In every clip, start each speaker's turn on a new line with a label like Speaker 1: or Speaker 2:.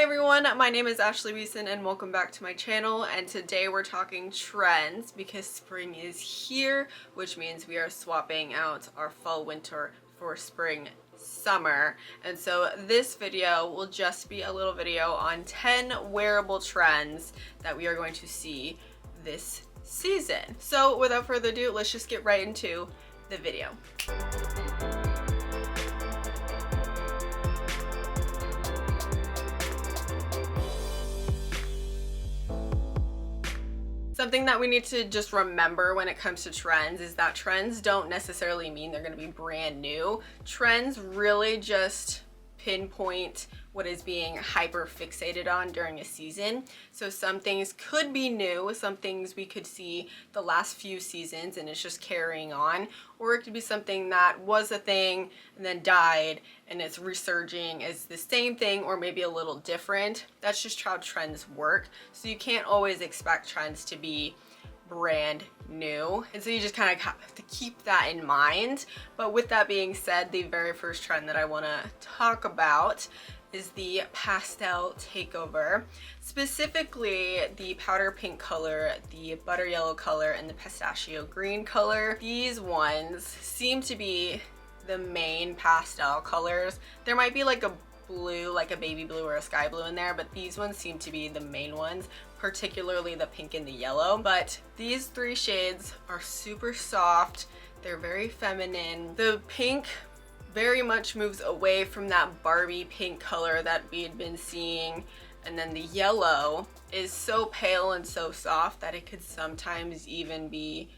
Speaker 1: everyone, my name is Ashley Beeson and welcome back to my channel, and today we're talking trends because spring is here, which means we are swapping out our fall winter for spring summer. And so this video will just be a little video on 10 wearable trends that we are going to see this season. So without further ado, let's just get right into the video. Something that we need to just remember when it comes to trends is that trends don't necessarily mean they're going to be brand new. Trends really just pinpoint what is being hyper fixated on during a season. So some things could be new, some things we could see the last few seasons and it's just carrying on, or it could be something that was a thing and then died and it's resurging as the same thing or maybe a little different. That's just how trends work. So you can't always expect trends to be brand new, and so you just kind of have to keep that in mind. But with that being said, the very first trend that I want to talk about is the pastel takeover, specifically the powder pink color, the butter yellow color, and the pistachio green color. These ones seem to be the main pastel colors. There might be like a blue, like a baby blue or a sky blue in there, but these ones seem to be the main ones, particularly the pink and the yellow. But these three shades are super soft, they're very feminine. The pink very much moves away from that Barbie pink color that we had been seeing, and then the yellow is so pale and so soft that it could sometimes even be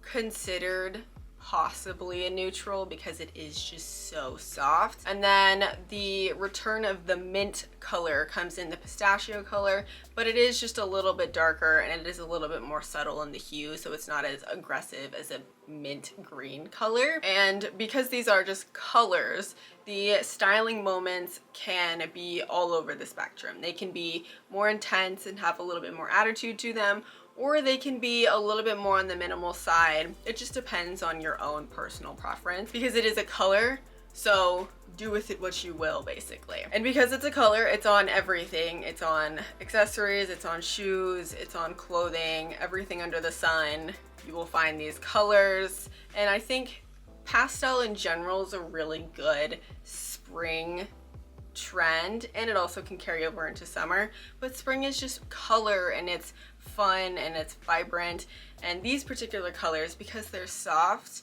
Speaker 1: considered possibly a neutral because it is just so soft. And then the return of the mint color comes in the pistachio color, but it is just a little bit darker and it is a little bit more subtle in the hue, so it's not as aggressive as a mint green color. And because these are just colors, the styling moments can be all over the spectrum. They can be more intense and have a little bit more attitude to them, or they can be a little bit more on the minimal side. It just depends on your own personal preference because it is a color, so do with it what you will, basically. And because it's a color, it's on everything. It's on accessories, it's on shoes, it's on clothing, everything under the sun. You will find these colors, and I think pastel in general is a really good spring trend, and it also can carry over into summer. But spring is just color and it's fun and it's vibrant, and these particular colors, because they're soft,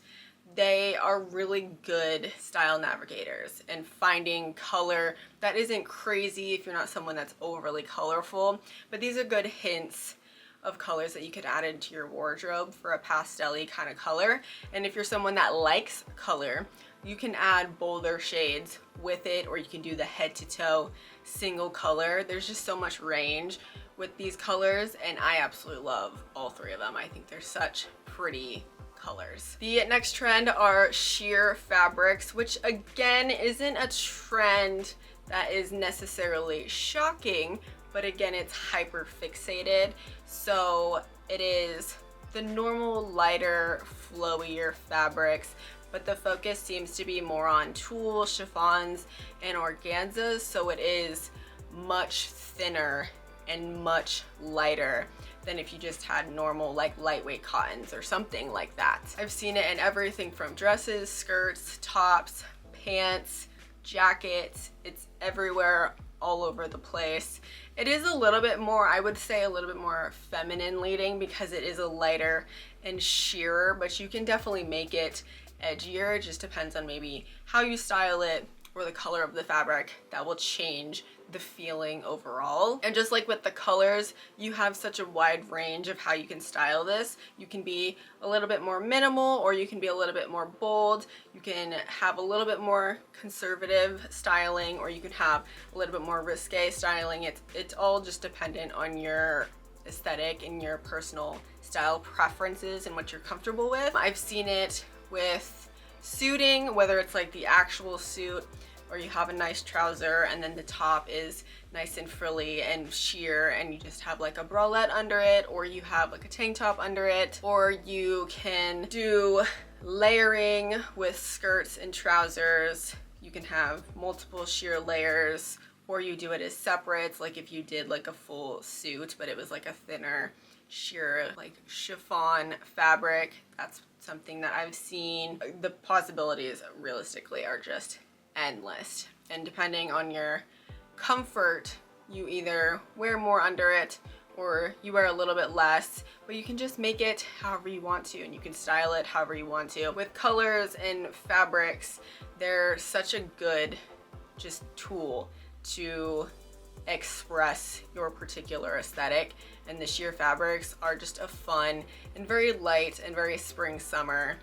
Speaker 1: they are really good style navigators and finding color that isn't crazy if you're not someone that's overly colorful. But these are good hints of colors that you could add into your wardrobe for a pastel-y kind of color. And if you're someone that likes color, you can add bolder shades with it, or you can do the head to toe single color. There's just so much range with these colors, and I absolutely love all three of them. I think they're such pretty colors. The next trend are sheer fabrics, which again isn't a trend that is necessarily shocking, but again, it's hyper fixated. So it is the normal lighter, flowier fabrics, but the focus seems to be more on tulle, chiffons, and organzas. So it is much thinner and much lighter than if you just had normal like lightweight cottons or something like that. I've seen it in everything from dresses, skirts, tops, pants, jackets. It's everywhere, all over the place. It is a little bit more, I would say, a little bit more feminine leading because it is a lighter and sheerer, but you can definitely make it edgier. It just depends on maybe how you style it or the color of the fabric. That will change the feeling overall. And just like with the colors, you have such a wide range of how you can style this. You can be a little bit more minimal, or you can be a little bit more bold. You can have a little bit more conservative styling, or you can have a little bit more risque styling. It's all just dependent on your aesthetic and your personal style preferences and what you're comfortable with. I've seen it with suiting, whether it's like the actual suit, or you have a nice trouser and then the top is nice and frilly and sheer and you just have like a bralette under it, or you have like a tank top under it, or you can do layering with skirts and trousers. You can have multiple sheer layers, or you do it as separates, like if you did like a full suit but it was like a thinner sheer like chiffon fabric. That's something that I've seen. The possibilities realistically are just endless, and depending on your comfort, you either wear more under it or you wear a little bit less, but you can just make it however you want to, and you can style it however you want to. With colors and fabrics, they're such a good just tool to express your particular aesthetic, and the sheer fabrics are just a fun and very light and very spring summer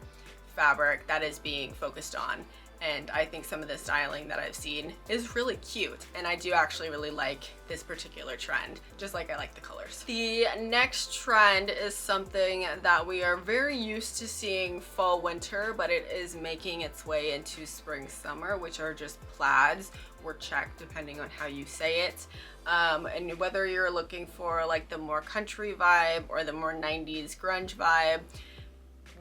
Speaker 1: fabric that is being focused on. And I think some of the styling that I've seen is really cute, and I do actually really like this particular trend, just like I like the colors. The next trend is something that we are very used to seeing fall winter, but it is making its way into spring summer, which are just plaids or check, depending on how you say it. And whether you're looking for like the more country vibe or the more 90s grunge vibe,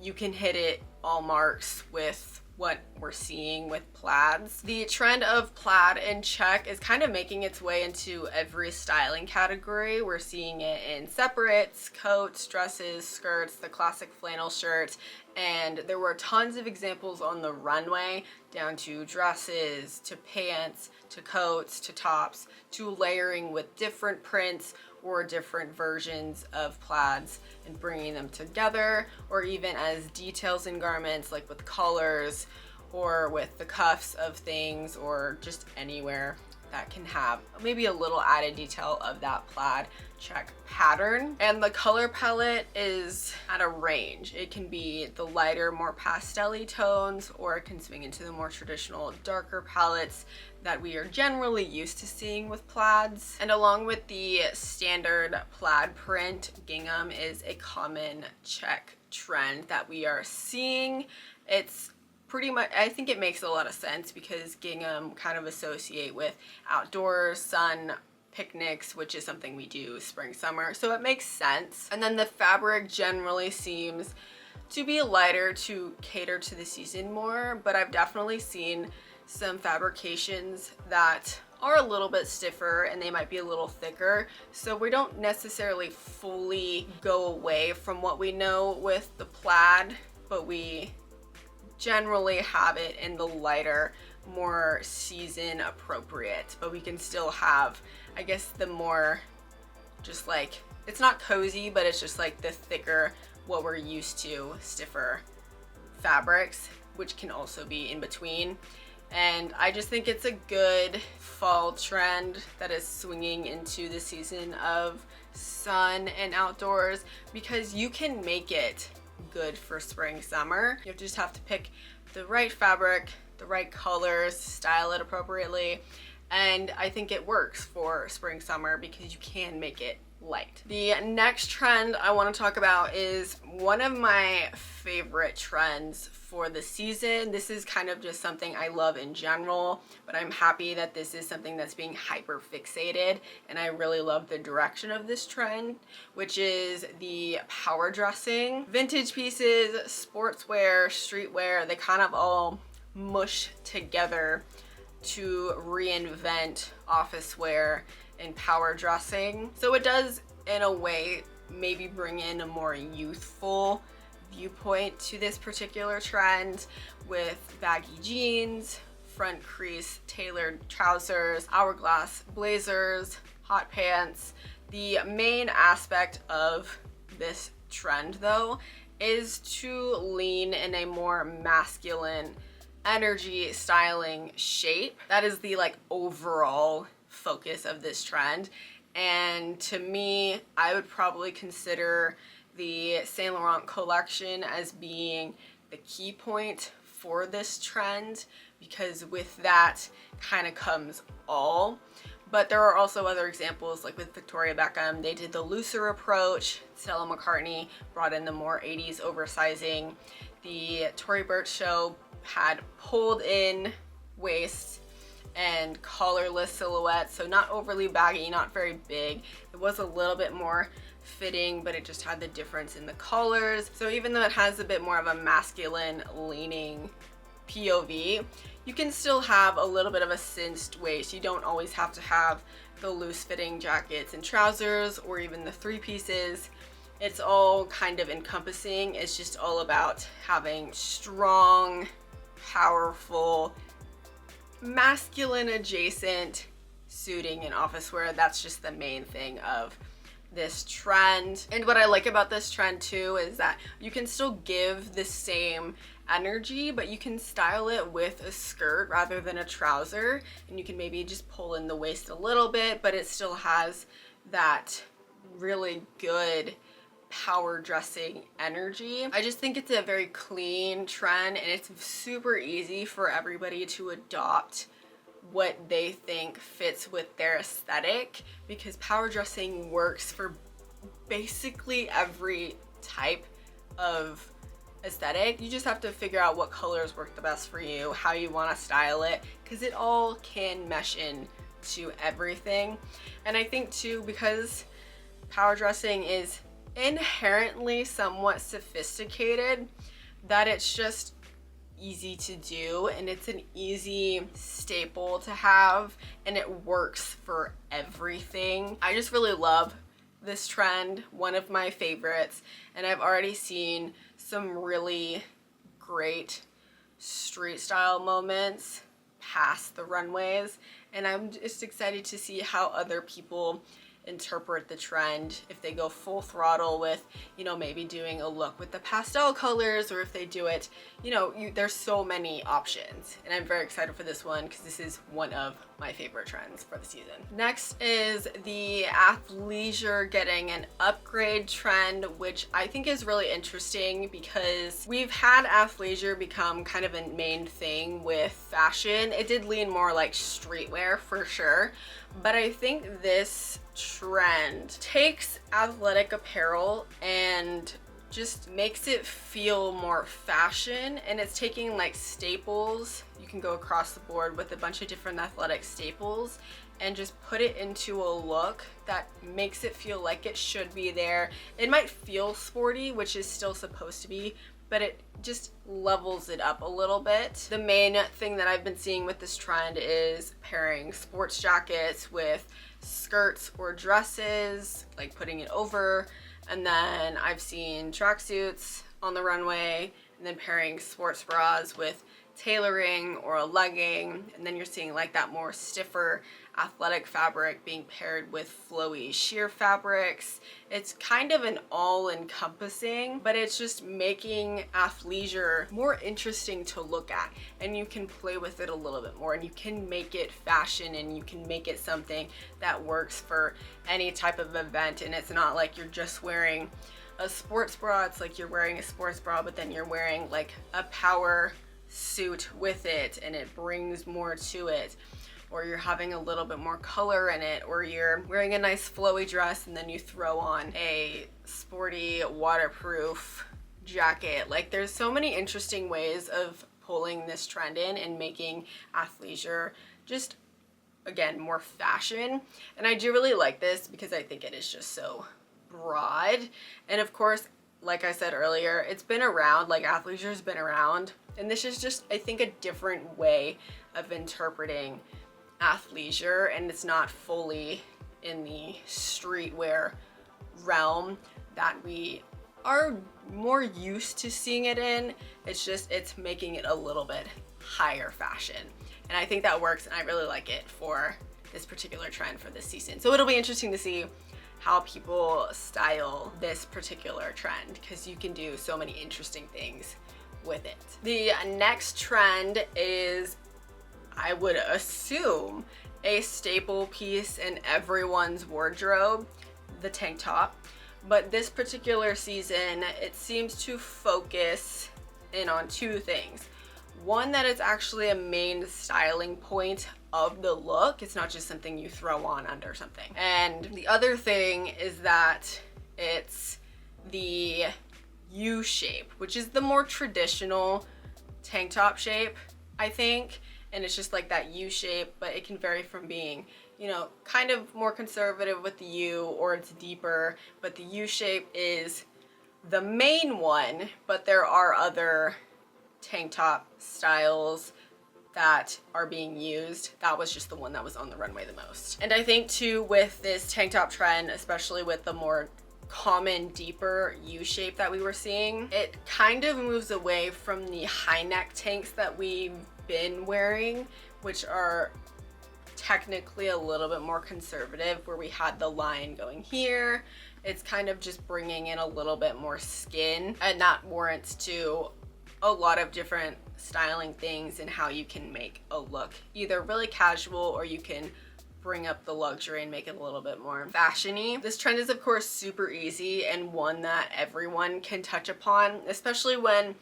Speaker 1: you can hit it all marks with what we're seeing with plaids. The trend of plaid and check is kind of making its way into every styling category. We're seeing it in separates, coats, dresses, skirts, the classic flannel shirt, and there were tons of examples on the runway, down to dresses, to pants, to coats, to tops, to layering with different prints or different versions of plaids and bringing them together, or even as details in garments, like with colors or with the cuffs of things, or just anywhere that can have maybe a little added detail of that plaid check pattern. And the color palette is at a range. It can be the lighter, more pastel-y tones, or it can swing into the more traditional darker palettes that we are generally used to seeing with plaids. And along with the standard plaid print, gingham is a common check trend that we are seeing. It's pretty much, I think it makes a lot of sense because gingham kind of associate with outdoors, sun, picnics, which is something we do spring, summer, so it makes sense. And then the fabric generally seems to be lighter to cater to the season more, but I've definitely seen some fabrications that are a little bit stiffer and they might be a little thicker, so we don't necessarily fully go away from what we know with the plaid, but we generally have it in the lighter, more season appropriate, but we can still have, I guess, the more just like, it's not cozy, but it's just like the thicker, what we're used to, stiffer fabrics, which can also be in between. And I just think it's a good fall trend that is swinging into the season of sun and outdoors, because you can make it good for spring, summer. You just have to pick the right fabric, the right colors, style it appropriately, and I think it works for spring, summer because you can make it light. The next trend I want to talk about is one of my favorite trends for the season. This is kind of just something I love in general, but I'm happy that this is something that's being hyper fixated, and I really love the direction of this trend, which is the power dressing. Vintage pieces, sportswear, streetwear, they kind of all mush together to reinvent office wear and power dressing. So it does, in a way, maybe bring in a more youthful viewpoint to this particular trend, with baggy jeans, front crease tailored trousers, hourglass blazers, hot pants. The main aspect of this trend, though, is to lean in a more masculine energy styling shape. That is the like overall focus of this trend, and to me, I would probably consider the Saint Laurent collection as being the key point for this trend, because with that kind of comes all. But there are also other examples, like with Victoria Beckham, they did the looser approach. Stella McCartney brought in the more 80s oversizing. The Tory Burch show had pulled in waists and collarless silhouettes, so not overly baggy, not very big. It was a little bit more fitting, but it just had the difference in the collars. So even though it has a bit more of a masculine leaning POV, you can still have a little bit of a cinched waist. You don't always have to have the loose fitting jackets and trousers or even the three pieces. It's all kind of encompassing. It's just all about having strong, powerful, masculine adjacent suiting and office wear. That's just the main thing of this trend. And what I like about this trend too is that you can still give the same energy, but you can style it with a skirt rather than a trouser, and you can maybe just pull in the waist a little bit, but it still has that really good power dressing energy. I just think it's a very clean trend, and it's super easy for everybody to adopt what they think fits with their aesthetic, because power dressing works for basically every type of aesthetic. You just have to figure out what colors work the best for you, how you want to style it, because it all can mesh in to everything. And I think too, because power dressing is inherently somewhat sophisticated, that it's just easy to do, and it's an easy staple to have, and it works for everything. I just really love this trend, one of my favorites, and I've already seen some really great street style moments past the runways, and I'm just excited to see how other people interpret the trend, if they go full throttle with, you know, maybe doing a look with the pastel colors, or if they do it, you know, there's so many options, and I'm very excited for this one because this is one of my favorite trends for the season. Next is the athleisure getting an upgrade trend, which I think is really interesting because we've had athleisure become kind of a main thing with fashion. It did lean more like streetwear for sure, but I think this trend takes athletic apparel and just makes it feel more fashion, and it's taking like staples. You can go across the board with a bunch of different athletic staples and just put it into a look that makes it feel like it should be there. It might feel sporty, which is still supposed to be, but it just levels it up a little bit. The main thing that I've been seeing with this trend is pairing sports jackets with skirts or dresses, like putting it over, and then I've seen tracksuits on the runway, and then pairing sports bras with tailoring or a legging, and then you're seeing like that more stiffer athletic fabric being paired with flowy sheer fabrics. It's kind of an all-encompassing, but it's just making athleisure more interesting to look at, and you can play with it a little bit more, and you can make it fashion, and you can make it something that works for any type of event. And it's not like you're just wearing a sports bra, it's like you're wearing a sports bra, but then you're wearing like a power suit with it, and it brings more to it, or you're having a little bit more color in it, or you're wearing a nice flowy dress and then you throw on a sporty waterproof jacket. Like, there's so many interesting ways of pulling this trend in and making athleisure just, again, more fashion. And I do really like this because I think it is just so broad. And of course, like I said earlier, it's been around, like athleisure's been around, and this is just, I think, a different way of interpreting athleisure, and it's not fully in the streetwear realm that we are more used to seeing it in. It's just, it's making it a little bit higher fashion, and I think that works, and I really like it for this particular trend for this season. So it'll be interesting to see how people style this particular trend, because you can do so many interesting things with it. The next trend is, I would assume, a staple piece in everyone's wardrobe, the tank top. But this particular season, it seems to focus in on two things. One, that it's actually a main styling point of the look. It's not just something you throw on under something. And the other thing is that it's the U shape, which is the more traditional tank top shape, I think. And it's just like that U shape, but it can vary from being, you know, kind of more conservative with the U, or it's deeper, but the U shape is the main one, but there are other tank top styles that are being used, that was just the one that was on the runway the most. And I think too, with this tank top trend, especially with the more common deeper U shape that we were seeing, it kind of moves away from the high neck tanks that we've been wearing, which are technically a little bit more conservative, where we had the line going here. It's kind of just bringing in a little bit more skin, and that warrants to a lot of different styling things and how you can make a look either really casual, or you can bring up the luxury and make it a little bit more fashiony. This trend is of course super easy and one that everyone can touch upon, especially when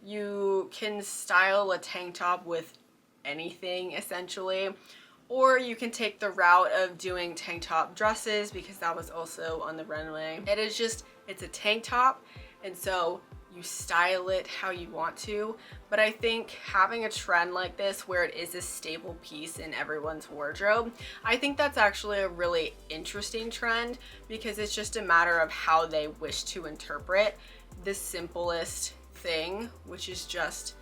Speaker 1: you can style a tank top with anything essentially. Or you can take the route of doing tank top dresses, because that was also on the runway. It's a tank top, and so you style it how you want to. But I think having a trend like this where it is a staple piece in everyone's wardrobe, I think that's actually a really interesting trend, because it's just a matter of how they wish to interpret the simplest thing, which is just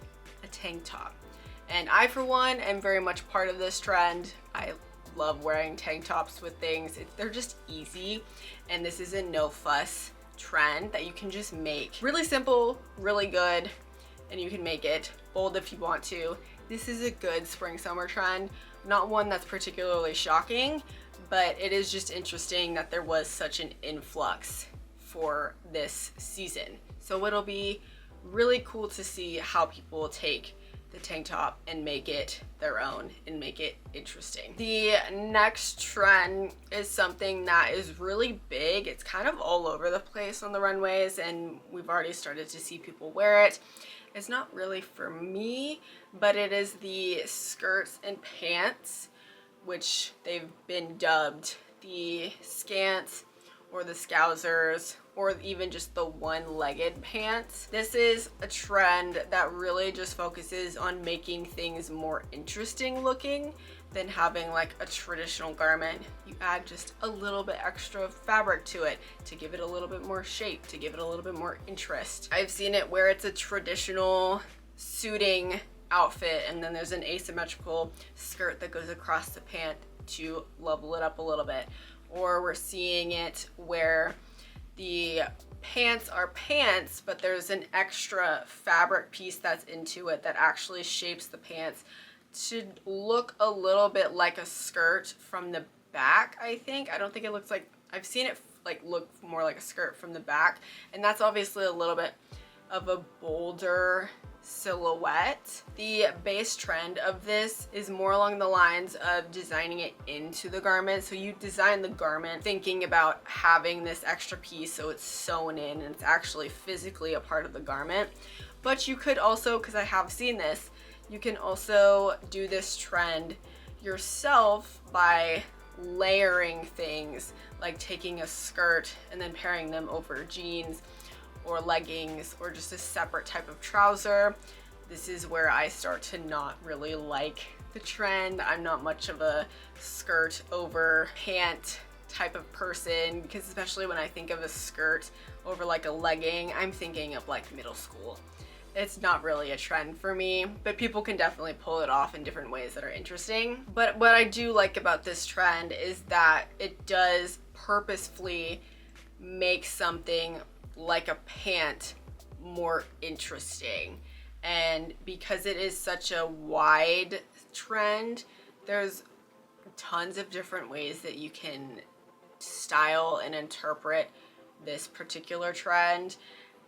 Speaker 1: a tank top. And I, for one, am very much part of this trend. I love wearing tank tops with things. They're just easy, and this is a no fuss trend that you can just make really simple, really good, and you can make it bold if you want to. This is a good spring summer trend, not one that's particularly shocking, but it is just interesting that there was such an influx for this season. So it'll be really cool to see how people take the tank top and make it their own and make it interesting. The next trend is something that is really big. It's kind of all over the place on the runways, and we've already started to see people wear it. It's not really for me, but it is the skirts and pants, which they've been dubbed the skants or the scousers, or even just the one-legged pants. This is a trend that really just focuses on making things more interesting looking than having like a traditional garment. You add just a little bit extra fabric to it to give it a little bit more shape, to give it a little bit more interest. I've seen it where it's a traditional suiting outfit, and then there's an asymmetrical skirt that goes across the pant to level it up a little bit. Or we're seeing it where the pants are pants, but there's an extra fabric piece that's into it that actually shapes the pants to look a little bit like a skirt from the back, I think. I don't think it looks like, I've seen it like look more like a skirt from the back, and that's obviously a little bit of a bolder silhouette. The base trend of this is more along the lines of designing it into the garment. So you design the garment thinking about having this extra piece so it's sewn in and it's actually physically a part of the garment. But you could also, because I have seen this, you can also do this trend yourself by layering things, like taking a skirt and then pairing them over jeans or leggings or just a separate type of trouser. This is where I start to not really like the trend. I'm not much of a skirt over pant type of person, because especially when I think of a skirt over like a legging, I'm thinking of like middle school. It's not really a trend for me, but people can definitely pull it off in different ways that are interesting. But what I do like about this trend is that it does purposefully make something like a pant more interesting. And because it is such a wide trend, there's tons of different ways that you can style and interpret this particular trend,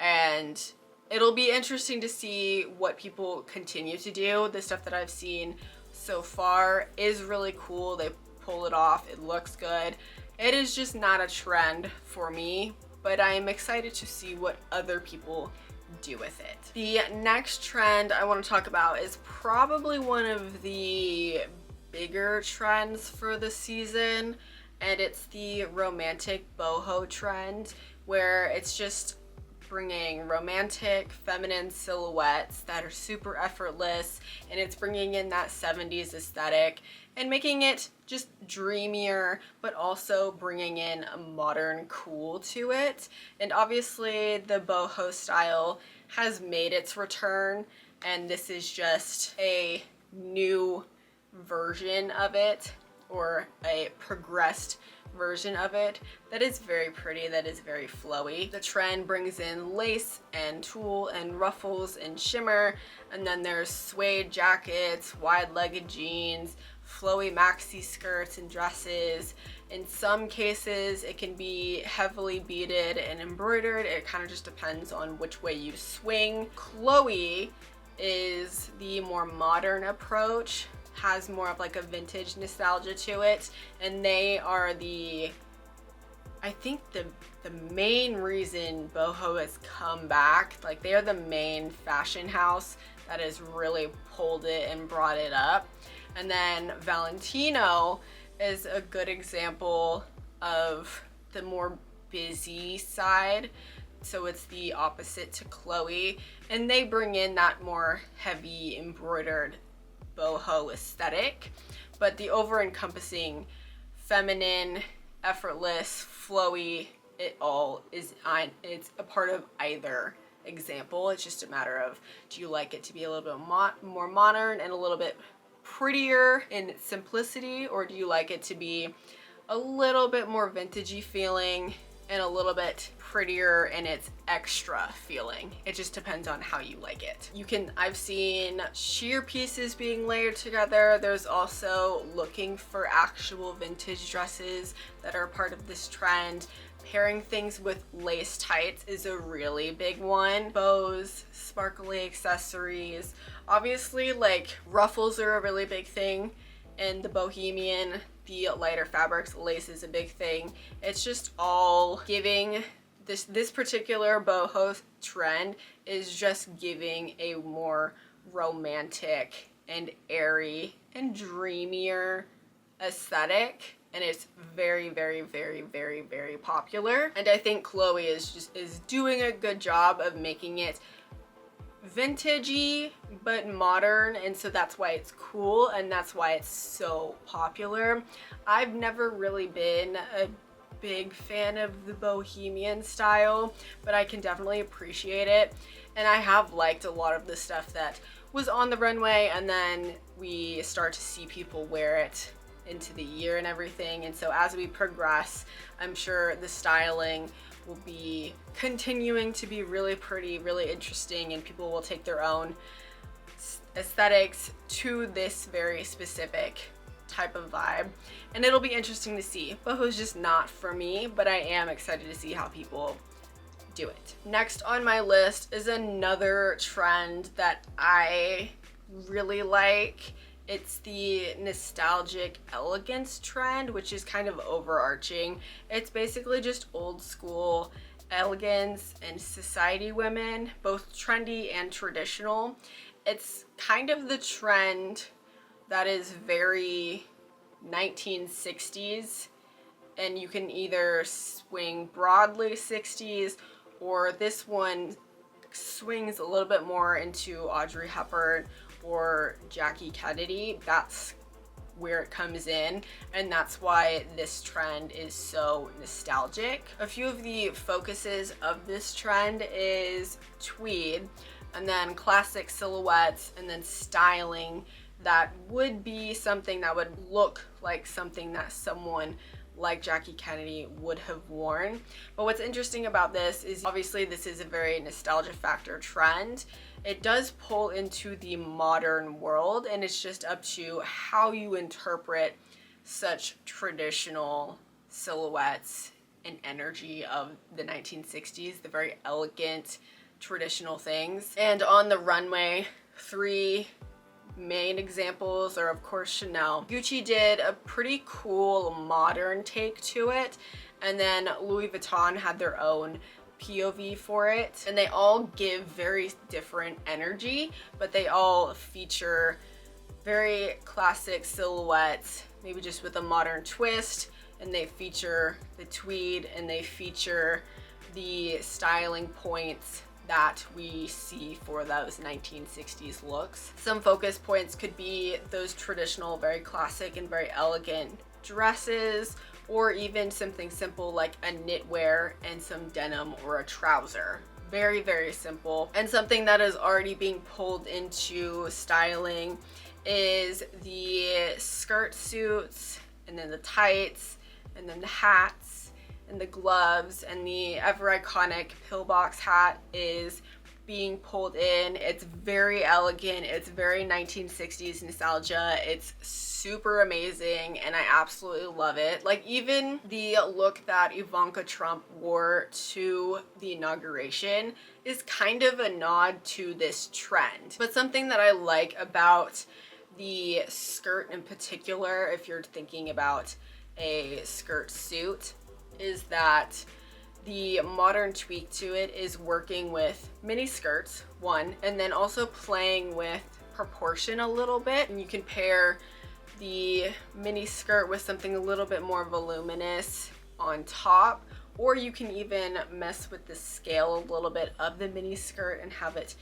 Speaker 1: and it'll be interesting to see what people continue to do. The stuff that I've seen so far is really cool. They pull it off, it looks good. It is just not a trend for me, but I am excited to see what other people do with it. The next trend I want to talk about is probably one of the bigger trends for the season, and it's the romantic boho trend, where it's just bringing romantic feminine silhouettes that are super effortless, and it's bringing in that 70s aesthetic and making it just dreamier, but also bringing in a modern cool to it. And obviously the boho style has made its return, and this is just a new version of it, or a progressed version of it that is very pretty, that is very flowy. The trend brings in lace and tulle and ruffles and shimmer, and then there's suede jackets, wide-legged jeans, flowy maxi skirts and dresses. In some cases it can be heavily beaded and embroidered. It kind of just depends on which way you swing. Chloe is the more modern approach, has more of like a vintage nostalgia to it, and they are I think the main reason Boho has come back. Like, they are the main fashion house that has really pulled it and brought it up. And then Valentino is a good example of the more busy side, so it's the opposite to Chloe, and they bring in that more heavy embroidered boho aesthetic, but the over-encompassing feminine, effortless, flowy, it's a part of either example. It's just a matter of, do you like it to be a little bit more modern and a little bit prettier in its simplicity, or do you like it to be a little bit more vintagey feeling and a little bit prettier in its extra feeling? It just depends on how you like it. I've seen sheer pieces being layered together. There's also looking for actual vintage dresses that are part of this trend. Pairing things with lace tights is a really big one. Bows, sparkly accessories. Obviously, like, ruffles are a really big thing in the bohemian. The lighter fabrics, lace is a big thing. It's just all giving, this particular boho trend is just giving a more romantic and airy and dreamier aesthetic, and it's very, very, very, very, very popular. And I think Chloe is doing a good job of making it vintagey but modern, and so that's why it's cool and that's why it's so popular. I've never really been a big fan of the bohemian style, but I can definitely appreciate it, and I have liked a lot of the stuff that was on the runway, and then we start to see people wear it into the year and everything. And so as we progress, I'm sure the styling will be continuing to be really pretty, really interesting, and people will take their own aesthetics to this very specific type of vibe, and it'll be interesting to see. Boho's just not for me, but I am excited to see how people do it. Next on my list is another trend that I really like. It's the nostalgic elegance trend, which is kind of overarching. It's basically just old school elegance and society women, both trendy and traditional. It's kind of the trend that is very 1960s, and you can either swing broadly 60s, or this one swings a little bit more into Audrey Hepburn or Jackie Kennedy. That's where it comes in, and that's why this trend is so nostalgic. A few of the focuses of this trend is tweed, and then classic silhouettes, and then styling that would be something that would look like something that someone like Jackie Kennedy would have worn. But what's interesting about this is, obviously this is a very nostalgia factor trend. It does pull into the modern world, and it's just up to how you interpret such traditional silhouettes and energy of the 1960s, the very elegant traditional things. And on the runway, three main examples are of course Chanel. Gucci did a pretty cool modern take to it, and then Louis Vuitton had their own POV for it, and they all give very different energy, but they all feature very classic silhouettes, maybe just with a modern twist, and they feature the tweed, and they feature the styling points that we see for those 1960s looks. Some focus points could be those traditional, very classic and very elegant dresses, or even something simple like a knitwear and some denim or a trouser. Very, very simple. And something that is already being pulled into styling is the skirt suits, and then the tights, and then the hats, and the gloves, and the ever iconic pillbox hat is being pulled in. It's very elegant, it's very 1960s nostalgia, it's super amazing, and I absolutely love it. Like, even the look that Ivanka Trump wore to the inauguration is kind of a nod to this trend. But something that I like about the skirt in particular, if you're thinking about a skirt suit, is that the modern tweak to it is working with mini skirts, one, and then also playing with proportion a little bit. And you can pair the mini skirt with something a little bit more voluminous on top, or you can even mess with the scale a little bit of the mini skirt and have it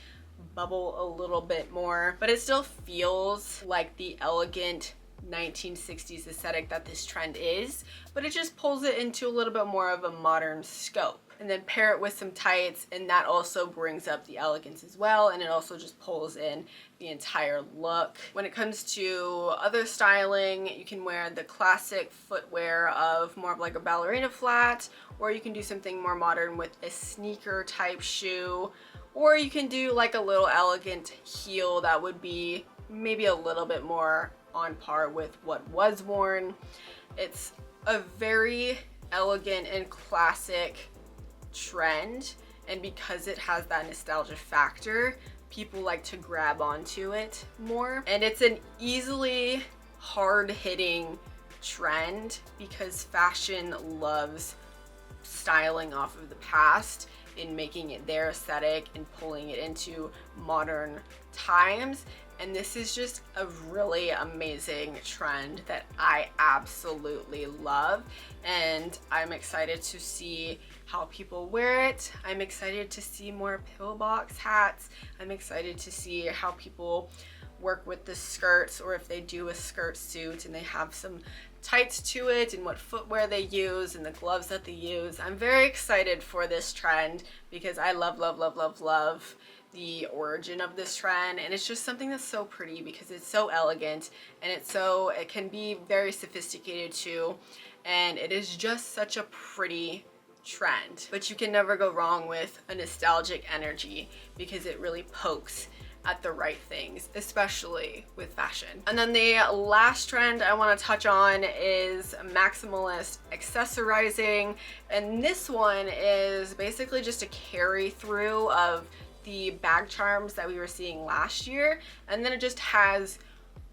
Speaker 1: bubble a little bit more, but it still feels like the elegant 1960s aesthetic that this trend is, but it just pulls it into a little bit more of a modern scope. And then pair it with some tights, and that also brings up the elegance as well, and it also just pulls in the entire look. When it comes to other styling, you can wear the classic footwear of more of like a ballerina flat, or you can do something more modern with a sneaker type shoe, or you can do like a little elegant heel that would be maybe a little bit more on par with what was worn. It's a very elegant and classic trend, and because it has that nostalgia factor, people like to grab onto it more. And it's an easily hard-hitting trend because fashion loves styling off of the past and making it their aesthetic and pulling it into modern times. And this is just a really amazing trend that I absolutely love, and I'm excited to see how people wear it. I'm excited to see more pillbox hats. I'm excited to see how people work with the skirts, or if they do a skirt suit and they have some tights to it, and what footwear they use and the gloves that they use. I'm very excited for this trend because I love the origin of this trend, and it's just something that's so pretty because it's so elegant, and it can be very sophisticated too, and it is just such a pretty trend. But you can never go wrong with a nostalgic energy because it really pokes at the right things, especially with fashion. And then the last trend I want to touch on is maximalist accessorizing, and this one is basically just a carry through of the bag charms that we were seeing last year, and then it just has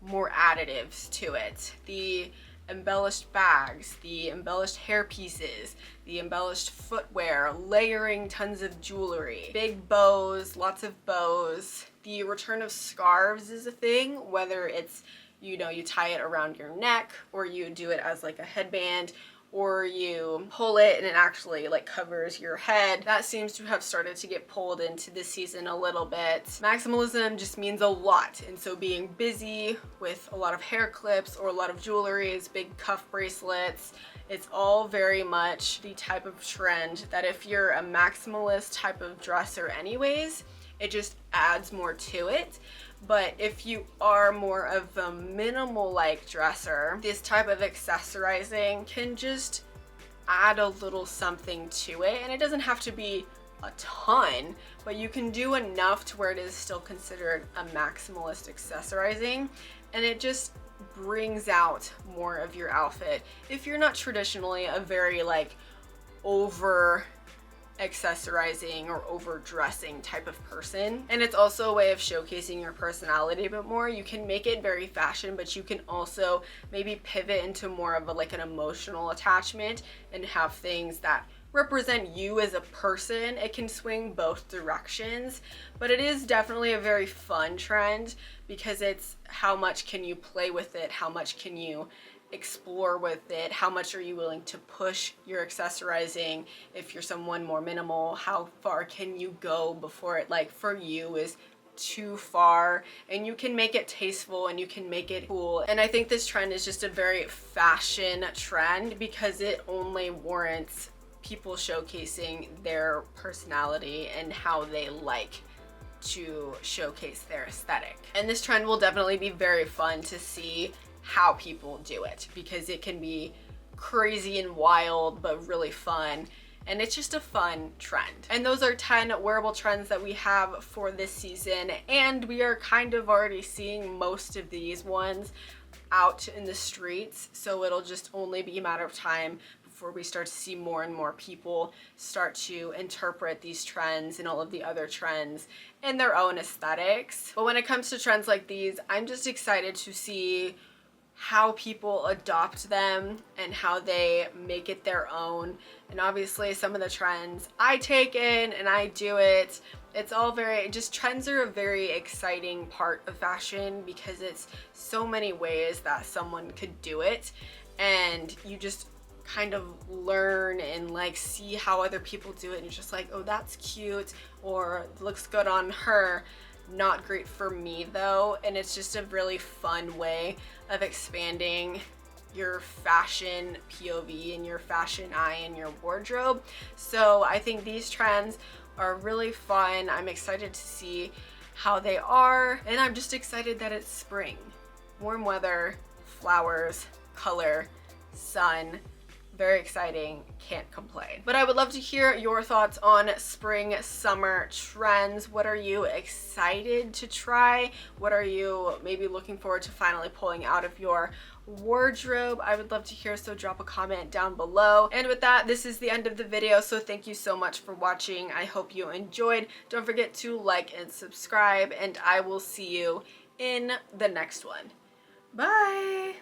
Speaker 1: more additives to it. The embellished bags, the embellished hair pieces, the embellished footwear, layering tons of jewelry, big bows, lots of bows. The return of scarves is a thing, whether it's, you tie it around your neck, or you do it as like a headband, or you pull it and it actually like covers your head. That seems to have started to get pulled into this season a little bit. Maximalism just means a lot, and so being busy with a lot of hair clips or a lot of jewelries, big cuff bracelets, it's all very much the type of trend that if you're a maximalist type of dresser anyways, it just adds more to it. But if you are more of a minimal like dresser, this type of accessorizing can just add a little something to it, and it doesn't have to be a ton, but you can do enough to where it is still considered a maximalist accessorizing, and it just brings out more of your outfit. If you're not traditionally a very like over accessorizing or overdressing type of person, and it's also a way of showcasing your personality a bit more. You can make it very fashion, but you can also maybe pivot into more of an emotional attachment and have things that represent you as a person. It can swing both directions, but it is definitely a very fun trend because it's how much can you play with it, how much can you explore with it, how much are you willing to push your accessorizing. If you're someone more minimal, how far can you go before it for you is too far, and you can make it tasteful and you can make it cool. And I think this trend is just a very fashion trend because it only warrants people showcasing their personality and how they like to showcase their aesthetic. And this trend will definitely be very fun to see how people do it, because it can be crazy and wild but really fun, and it's just a fun trend. And those are 10 wearable trends that we have for this season, and we are kind of already seeing most of these ones out in the streets, so it'll just only be a matter of time before we start to see more and more people start to interpret these trends and all of the other trends in their own aesthetics. But when it comes to trends like these, I'm just excited to see how people adopt them and how they make it their own. And obviously some of the trends I take in and I do it. It's all trends are a very exciting part of fashion, because it's so many ways that someone could do it, and you just kind of learn and like see how other people do it, and you're just like, oh, that's cute, or looks good on her. Not great for me though. And it's just a really fun way of expanding your fashion POV and your fashion eye and your wardrobe. So I think these trends are really fun. I'm excited to see how they are, and I'm just excited that it's spring. Warm weather, flowers, color, sun. Very exciting, can't complain. But I would love to hear your thoughts on spring, summer trends. What are you excited to try? What are you maybe looking forward to finally pulling out of your wardrobe? I would love to hear, so drop a comment down below. And with that, this is the end of the video, so thank you so much for watching. I hope you enjoyed. Don't forget to like and subscribe, and I will see you in the next one. Bye!